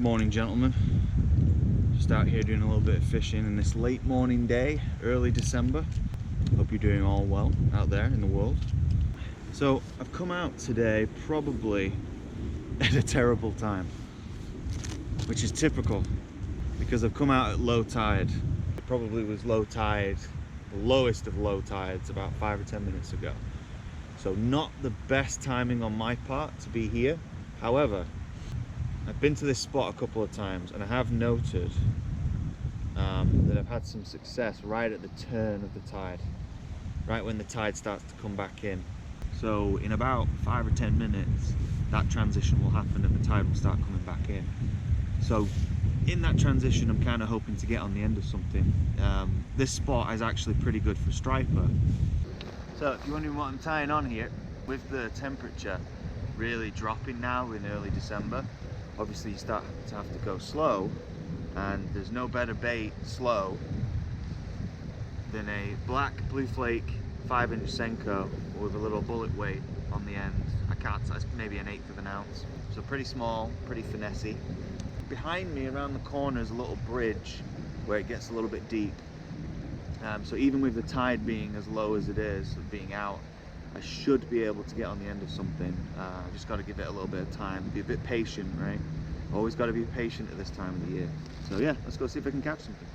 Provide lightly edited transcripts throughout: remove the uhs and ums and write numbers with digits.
Morning, gentlemen. Just out here doing a little bit of fishing in this late morning day, early December. Hope you're doing all well out there in the world. So I've come out today probably at a terrible time, which is typical because I've come out at low tide. It probably was low tide, the lowest of low tides, about 5 or 10 minutes ago. So not the best timing on my part to be here. However, I've been to this spot a couple of times and I have noted that I've had some success right at the turn of the tide, right when the tide starts to come back in. So in about 5 or 10 minutes, that transition will happen and the tide will start coming back in. So in that transition, I'm kind of hoping to get on the end of something. This spot is actually pretty good for striper. So if you're wondering what I'm tying on here, with the temperature really dropping now in early December, obviously you start to have to go slow, and there's no better bait slow than a black blue flake 5-inch Senko with a little bullet weight on the end. I can't, it's maybe 1/8 of an ounce. So pretty small, pretty finessey. Behind me around the corner is a little bridge where it gets a little bit deep. So even with the tide being as low as it is, being out, I should be able to get on the end of something. I just got to give it a little bit of time, be a bit patient, right? Always got to be patient at this time of the year. So yeah, let's go see if I can catch something.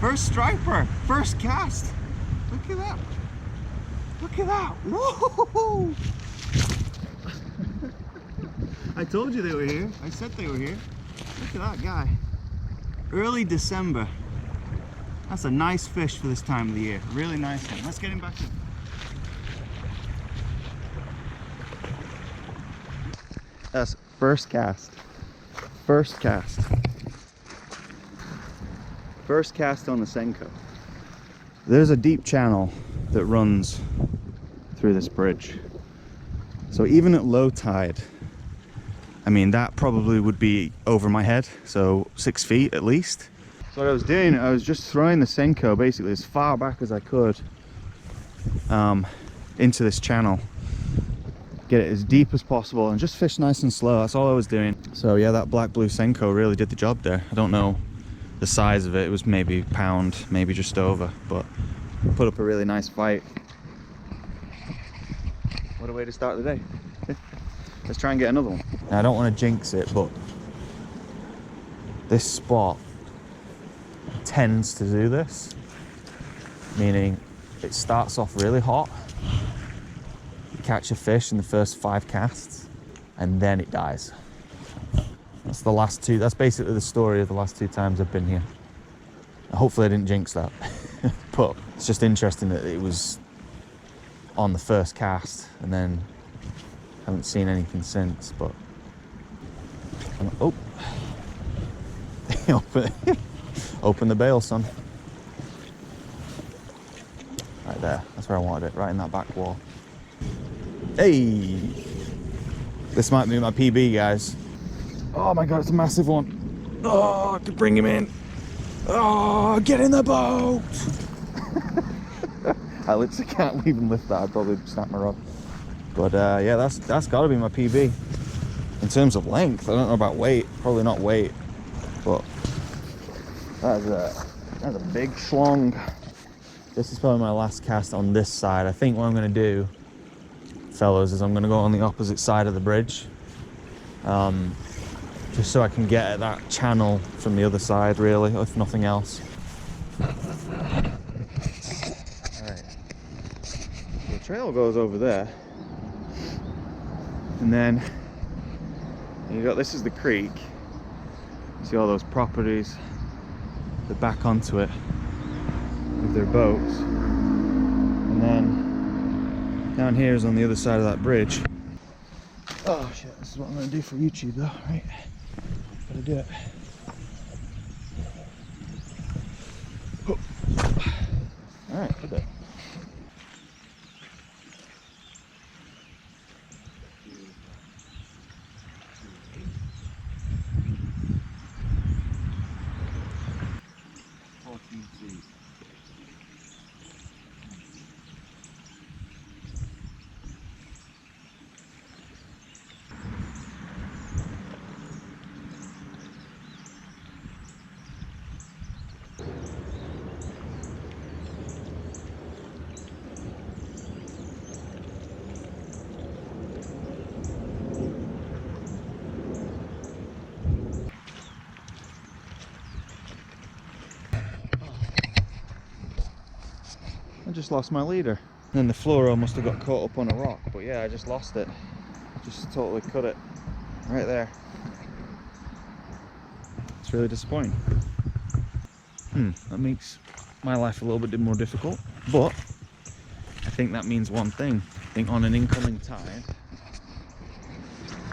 First striper, first cast. Look at that. Look at that. Whoa! I told you they were here. I said they were here. Look at that guy. Early December. That's a nice fish for this time of the year. Really nice one. Let's get him back in. That's first cast. First cast. First cast on the Senko. There's a deep channel that runs through this bridge. So even at low tide, I mean, that probably would be over my head, so 6 feet at least. So what I was doing, I was just throwing the Senko basically as far back as I could into this channel. Get it as deep as possible and just fish nice and slow. That's all I was doing. So yeah, that black blue Senko really did the job there. I don't know the size of it. It was maybe a pound, maybe just over, but put up a really nice fight. What a way to start the day. Let's try and get another one. Now, I don't want to jinx it, but this spot tends to do this, meaning it starts off really hot, you catch a fish in the first 5 casts, and then it dies. That's the last 2, that's basically the story of the last 2 times I've been here. Hopefully I didn't jinx that. But it's just interesting that it was on the first cast and then haven't seen anything since, but oh. Open the bail, son. Right there, that's where I wanted it, right in that back wall. Hey! This might be my PB, guys. Oh my god, it's a massive one. Oh, I could bring him in. Oh, get in the boat! I literally can't even lift that. I'd probably snap my rod. But yeah, that's got to be my PB. In terms of length, I don't know about weight. Probably not weight, but that's a big schlong. This is probably my last cast on this side. I think what I'm going to do, fellas, is I'm going to go on the opposite side of the bridge. Just so I can get at that channel from the other side, really, if nothing else. Alright. The trail goes over there. And then you got, this is the creek. See all those properties. They're back onto it with their boats. And then Down here is on the other side of that bridge. Oh shit, this is what I'm gonna do for YouTube though, right? Gotta do it. Oh. Alright, good bit. I just lost my leader. And the fluoro must have got caught up on a rock, but yeah, I just lost it. I just totally cut it right there. It's really disappointing. That makes my life a little bit more difficult, but I think that means one thing. I think on an incoming tide,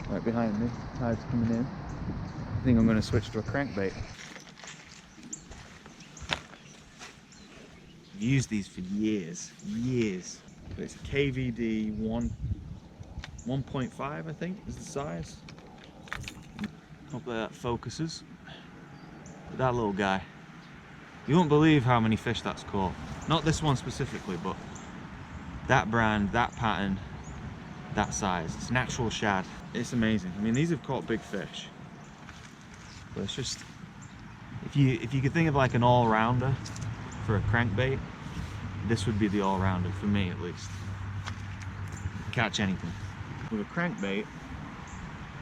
right behind me, tide's coming in, I think I'm going to switch to a crankbait. I've used these for years. But it's KVD 1.5, I think is the size. Hopefully that focuses. But that little guy, you won't believe how many fish that's caught. Not this one specifically, but that brand, that pattern, that size. It's an actual shad. It's amazing. I mean, these have caught big fish, but it's just, if you could think of like an all-rounder for a crankbait, this would be the all-rounder for me at least. Catch anything. With a crankbait,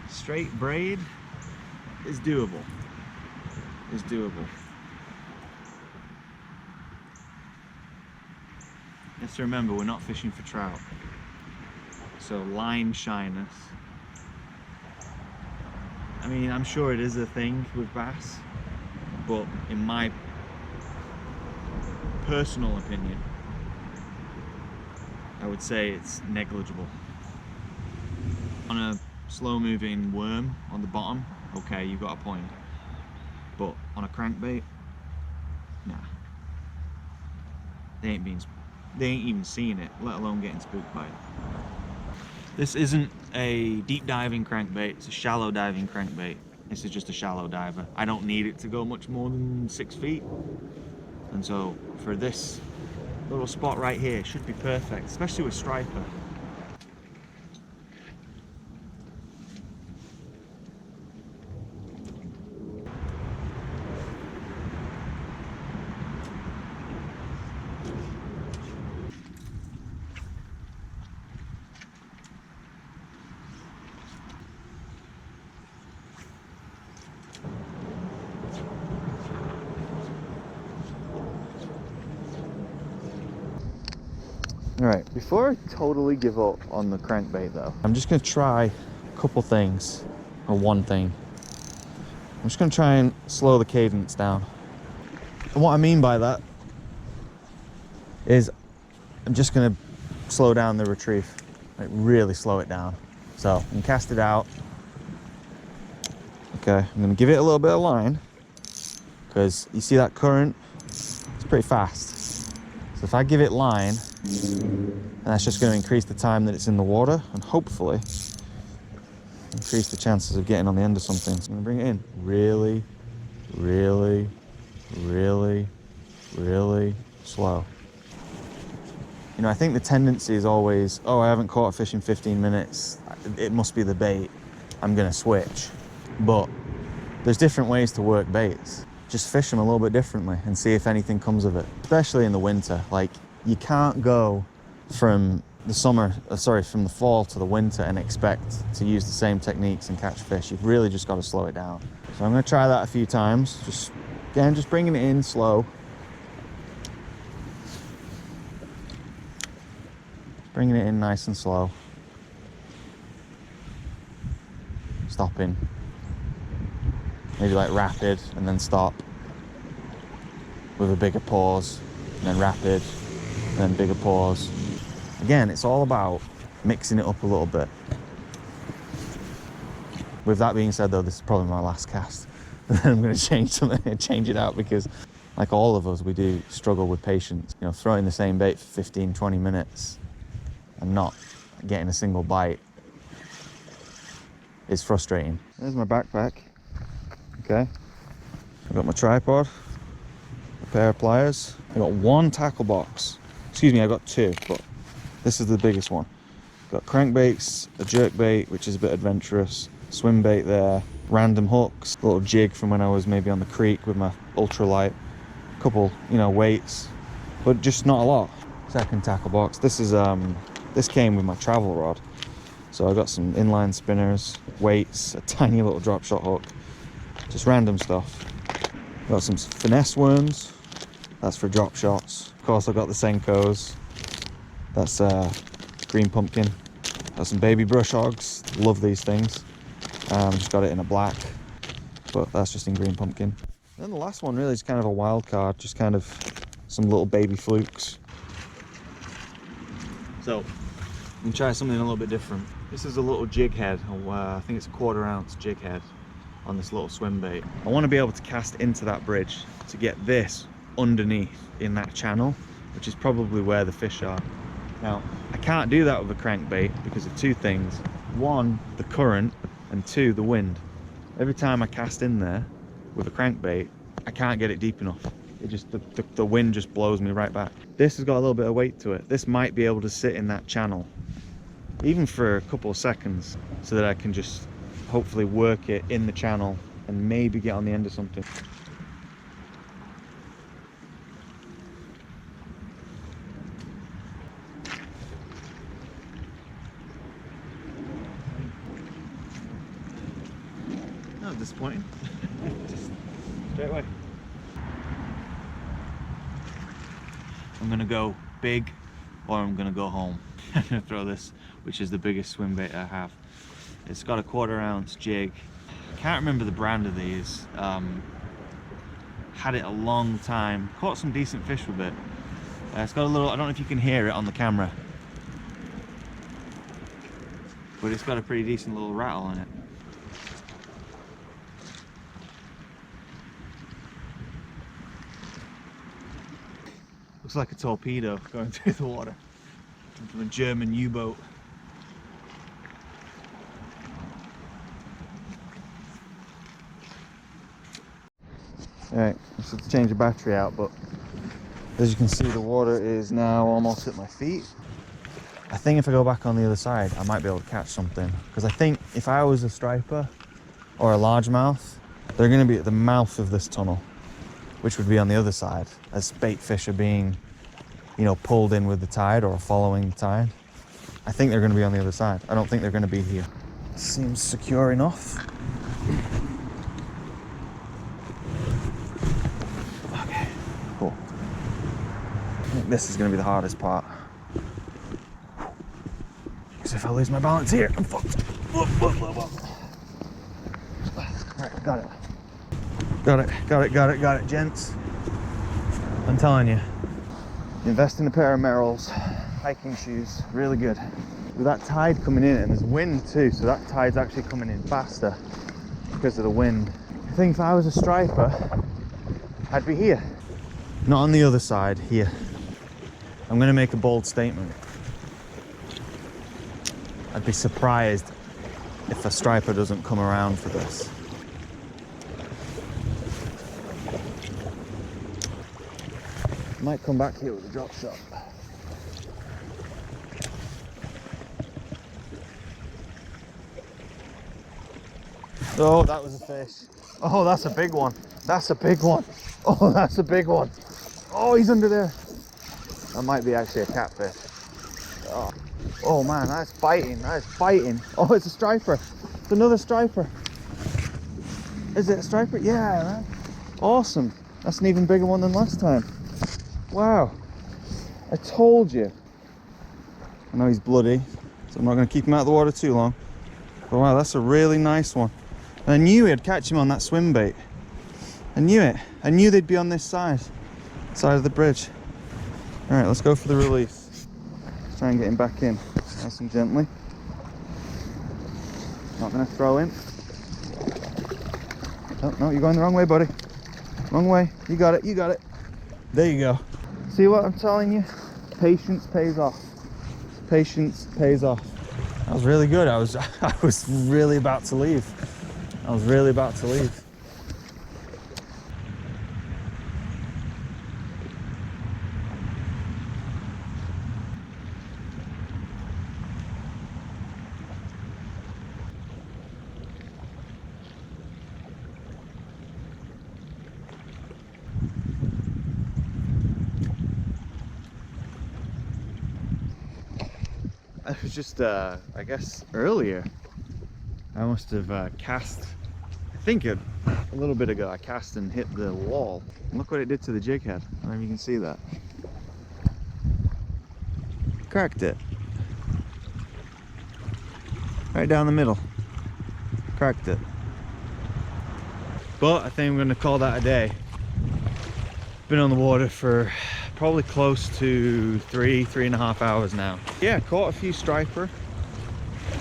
straight braid is doable. Is doable. You have to remember, we're not fishing for trout. So line shyness. I mean, I'm sure it is a thing with bass, but in my personal opinion, I would say it's negligible. On a slow moving worm on the bottom, okay, you've got a point. But on a crankbait, nah. They ain't even seeing it, let alone getting spooked by it. This isn't a deep diving crankbait, it's a shallow diving crankbait. This is just a shallow diver. I don't need it to go much more than 6 feet. And so for this little spot right here, it should be perfect, especially with striper. Alright, before I totally give up on the crankbait though, I'm just going to try a couple things, or one thing. I'm just going to try and slow the cadence down. And what I mean by that is I'm just going to slow down the retrieve, like really slow it down. So I'm going to cast it out. Okay, I'm going to give it a little bit of line, because you see that current? It's pretty fast. So if I give it line, and that's just going to increase the time that it's in the water, and hopefully increase the chances of getting on the end of something. So I'm going to bring it in really, really, really, really slow. You know, I think the tendency is always, oh, I haven't caught a fish in 15 minutes. It must be the bait. I'm going to switch. But there's different ways to work baits. Just fish them a little bit differently and see if anything comes of it, especially in the winter. Like, you can't go from the from the fall to the winter and expect to use the same techniques and catch fish. You've really just got to slow it down. So I'm going to try that a few times. Just bringing it in slow. Bringing it in nice and slow. Stopping. Maybe like rapid and then stop with a bigger pause, and then rapid, and then bigger pause. I Again, it's all about mixing it up a little bit. With that being said though, this is probably my last cast. I'm going to change something and change it out because like all of us, we do struggle with patience. You know, throwing the same bait for 15, 20 minutes and not getting a single bite is frustrating. There's my backpack. Okay. I've got my tripod, a pair of pliers. I've got one tackle box. Excuse me, I've got two, but this is the biggest one. I've got crankbaits, a jerkbait, which is a bit adventurous, swim bait there, random hooks, a little jig from when I was maybe on the creek with my ultralight, a couple, you know, weights, but just not a lot. Second tackle box. This is this came with my travel rod. So I got some inline spinners, weights, a tiny little drop shot hook, just random stuff. Got some finesse worms, that's for drop shots. Of course I got the Senkos, that's green pumpkin. Got some baby brush hogs, love these things. Just got it in a black, but that's just in green pumpkin. And then the last one really is kind of a wild card, just kind of some little baby flukes. So, I'm gonna try something a little bit different. This is a little jig head, I think it's a 1/4 ounce jig head on this little swim bait. I want to be able to cast into that bridge to get this underneath in that channel, which is probably where the fish are. Now, I can't do that with a crankbait because of two things. One, the current, and two, the wind. Every time I cast in there with a crankbait, I can't get it deep enough. It just, the wind just blows me right back. This has got a little bit of weight to it. This might be able to sit in that channel, even for a couple of seconds, so that I can just hopefully work it in the channel and maybe get on the end of something. That was disappointing. Just straight away. I'm gonna go big or I'm gonna go home. I'm gonna throw this, which is the biggest swim bait I have. It's got a 1/4 ounce jig. I can't remember the brand of these. Had it a long time. Caught some decent fish with it. It's got a little, I don't know if you can hear it on the camera, but it's got a pretty decent little rattle in it. Looks like a torpedo going through the water from a German U-boat. Alright, let's just change the battery out, but as you can see the water is now almost at my feet. I think if I go back on the other side I might be able to catch something, because I think if I was a striper or a largemouth, they're going to be at the mouth of this tunnel, which would be on the other side, as bait fish are being, you know, pulled in with the tide or following the tide. I think they're going to be on the other side. I don't think they're going to be here. Seems secure enough. Okay, cool. I think this is going to be the hardest part, because if I lose my balance here, I'm fucked. Whoop, whoop, whoop, whoop. Alright, got it. Got it, gents. I'm telling you, invest in a pair of Merrell's hiking shoes, really good. With that tide coming in, and there's wind too, so that tide's actually coming in faster because of the wind. I think if I was a striper, I'd be here. Not on the other side, here. I'm gonna make a bold statement. I'd be surprised if a striper doesn't come around for this. Might come back here with a drop shot. Oh, that was a fish. Oh, that's a big one. That's a big one. Oh, that's a big one. Oh, he's under there. That might be actually a catfish. Oh, oh man, that's fighting. That is fighting. Oh, it's a striper. It's another striper. Is it a striper? Yeah, man. Awesome. That's an even bigger one than last time. Wow, I told you. I know he's bloody, so I'm not going to keep him out of the water too long. But wow, that's a really nice one. And I knew I'd catch him on that swim bait. I knew it. I knew they'd be on this side of the bridge. All right, let's go for the release. Try and get him back in nice and gently. Not going to throw him. Oh, no, you're going the wrong way, buddy. Wrong way. You got it, you got it. There you go. See what I'm telling you? Patience pays off. Patience pays off. That was really good. I was really about to leave. I was really about to leave. It was just, I guess earlier, I must have cast, I think a little bit ago, I cast and hit the wall. And look what it did to the jig head. I don't know if you can see that. Cracked it. Right down the middle. Cracked it. But I think I'm going to call that a day. Been on the water for probably close to 3.5 hours now. Yeah, caught a few striper.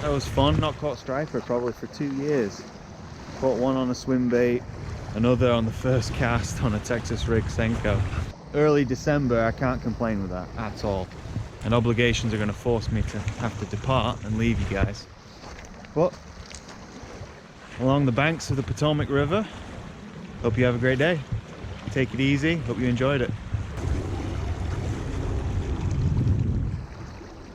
That was fun. Not caught striper probably for 2 years. Caught one on a Swimbait, another on the first cast on a Texas rig Senko. Early December, I can't complain with that at all. And obligations are going to force me to have to depart and leave you guys. But along the banks of the Potomac River, hope you have a great day. Take it easy. Hope you enjoyed it.